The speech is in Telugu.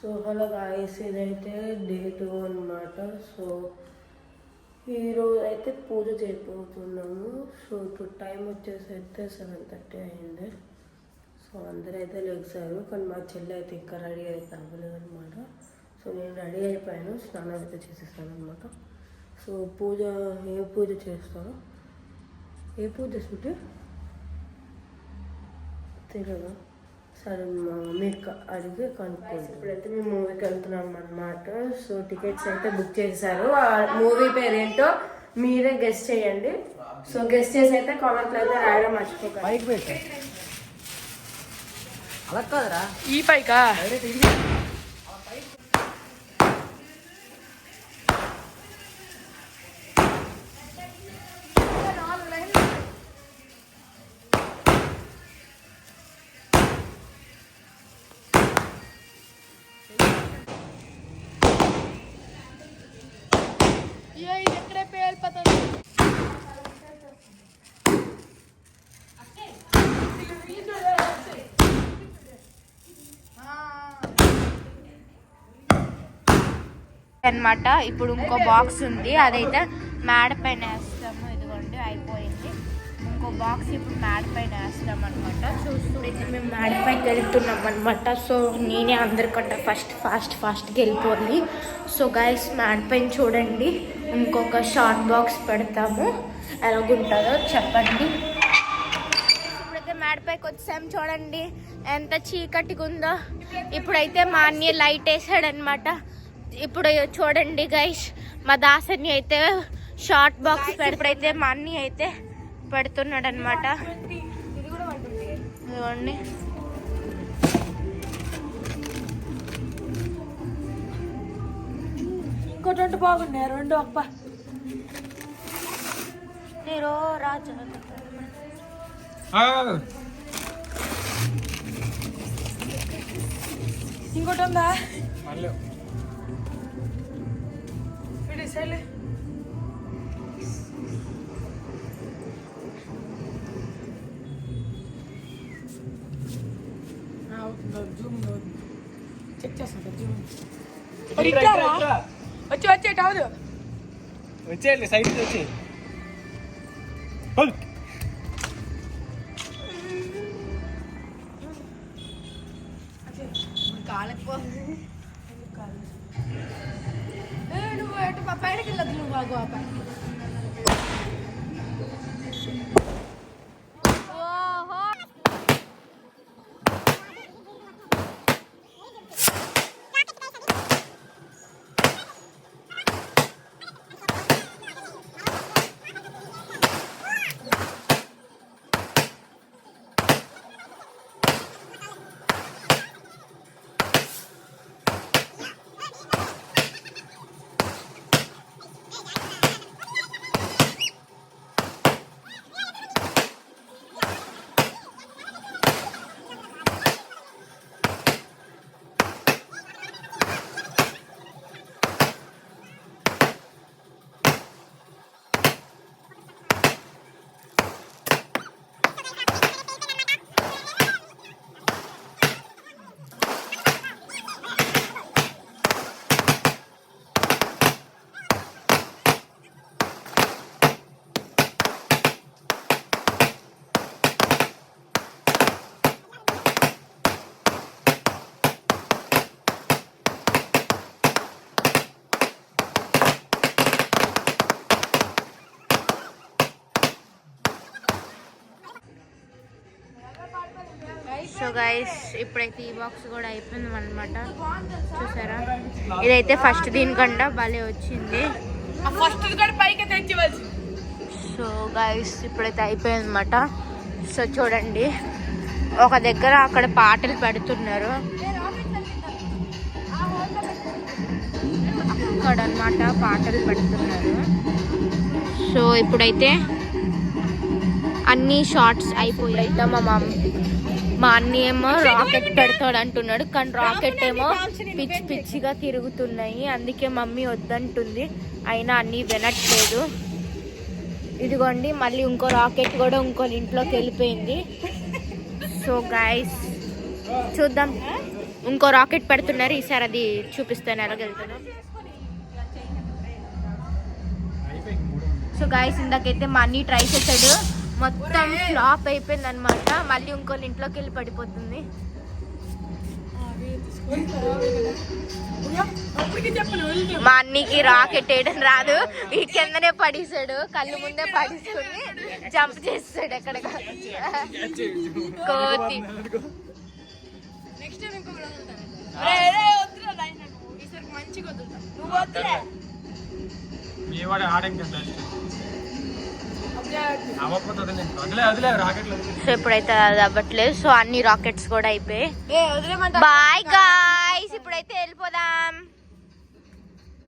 సో అలా గాయస్ ఇదైతే డే 2 అనమాట. సో ఈరోజు అయితే పూజ చేయబోతున్నాము. సో ఇప్పుడు టైం వచ్చేసి అయితే 7:30 అయింది. సో అందరైతే లెగ్సారు, కానీ మా చెల్లి అయితే ఇంకా రెడీ అయితే అవ్వలేదు అనమాట. సో నేను రెడీ అయిపోయాను, స్నానం అయితే చేసేస్తాను అనమాట. సో పూజ ఏ పూజ చేస్తారో, ఏ పూజ చేసుకుంటే తెలియదు. సరే మా మమ్మీకి అడిగి కనుక్కోండి. ఇప్పుడైతే మేము మూవీకి వెళ్తున్నాం అన్నమాట. సో టికెట్స్ అయితే బుక్ చేశారు. ఆ మూవీ పేరు ఏంటో మీరే గెస్ట్ చేయండి. సో గెస్ట్ చేసి అయితే కామెంట్లో అయితే రాయడం మర్చిపోకండి. అలా కాదురా, ఈ పైకా ఎక్కడే పేరు పతా అనమాట. ఇప్పుడు ఇంకో బాక్స్ ఉంది, అదైతే మేడ పైన వేస్తాము. ఇదిగోండి అయిపోయింది. ఇంకో బాక్స్ ఇప్పుడు మేడ పైన వేస్తాం అనమాట. చూస్తుంటే మేము మేడ పైకి వెళ్తున్నాం అనమాట. సో నేనే అందరికంటే ఫాస్ట్గా వెళ్ళిపోవాలి. సో గైస్ మేడ పైన చూడండి, ఇంకొక షార్ట్ బాక్స్ పెడతాము. ఎలాగుంటుందో చెప్పండి. ఇప్పుడైతే మేడ పైకి వచ్చాము, చూడండి ఎంత చీకటిగా ఉందో. ఇప్పుడైతే మా అన్నయ్య లైట్ వేసాడనమాట. ఇప్పుడు చూడండి గైస్, మా దాసని అయితే షార్ట్ బాక్స్ ఇప్పుడైతే మా అన్ని అయితే పెడుతున్నాడు అనమాట. ఇదిగోండి ఇంకోటి 2 బాగున్నాయి, 2 అప్ప నేను రాజు ఇంకోటి ఉందా? చెక్ చేస్తా. వచ్చి కాదు వచ్చేయండి, సైడ్ వచ్చి నువ్వు ఎటు పైనకి వెళ్ళదు, నువ్వు బాగు సో గైస్ ఇప్పుడైతే ఈ బాక్స్ కూడా అయిపోయింది అనమాట. చూసారా, ఇదైతే ఫస్ట్ దీనికంటే భలే వచ్చింది. సో గైస్ ఇప్పుడైతే అయిపోయింది అనమాట. సో చూడండి, ఒక దగ్గర అక్కడ పాటలు పెడుతున్నారు అక్కడ అనమాట, పాటలు పెడుతున్నారు. సో ఇప్పుడైతే అన్ని షార్ట్స్ అయిపోయాయి. మా అన్ని ఏమో రాకెట్ పెడతాడు అంటున్నాడు, కానీ రాకెట్ ఏమో పిచ్చిగా తిరుగుతున్నాయి. అందుకే మమ్మీ వద్దంటుంది, అయినా అన్నీ వినట్లేదు. ఇదిగోండి మళ్ళీ ఇంకో రాకెట్ కూడా ఇంకో ఇంట్లోకి వెళ్ళిపోయింది. సో గైస్ చూద్దాం ఇంకో రాకెట్ పెడుతున్నారు. ఈసారి అది చూపిస్తాను ఎలాగెళ్తాను. సో గైస్ ఇందాకైతే మా అన్ని ట్రై చేశాడు, మొత్తం ఫ్లాప్ అయిపోయింది అనమాట. మళ్ళీ ఇంకోళ్ళ ఇంట్లోకి వెళ్ళి పడిపోతుంది. మా అన్నికి రాకెట్ వేయడం రాదు, ఈ కిందనే పడేసాడు, కళ్ళు ముందే పడేసుకుని జంప్ చేస్తాడు ఎక్కడ కోతి. సో ఇప్పుడైతే అది అవ్వట్లేదు. సో అన్ని రాకెట్స్ కూడా అయిపోయాయి. బాయ్ గాయ్స్, ఇప్పుడైతే వెళ్ళిపోదాం.